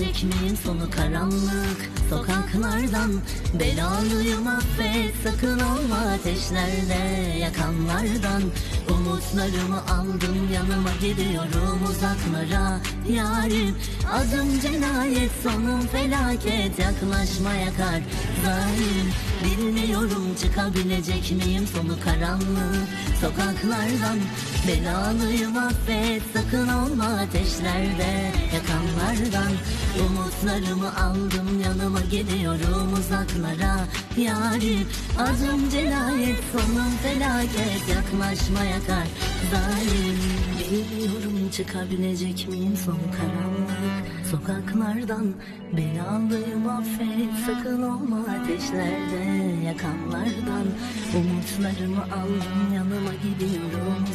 çıkabilecek miyim sonu karanlık sokaklardan? Belalıyım affet, sakın olma ateşlerde yakanlardan. Umutlarımı aldım, yanıma gidiyorum uzaklara yarim. Adım cinayet, sonum felaket, yaklaşma yakar zalim. Bilmiyorum çıkabilecek miyim sonu karanlık sokaklardan. Belalıyım affet, sakın olma ateşlerde yakanlardan. Umutlarımı aldım, yanıma gidiyorum uzaklara yarim. Adım cinayet, sonum felaket, yaklaşma yakar zalim. Bilmiyorum çıkabilecek miyim sonu karanlık sokaklardan. Belalıyım affet, sakın olma ateşlerde yakanlardan. Umutlarımı aldım, yanıma gidiyorum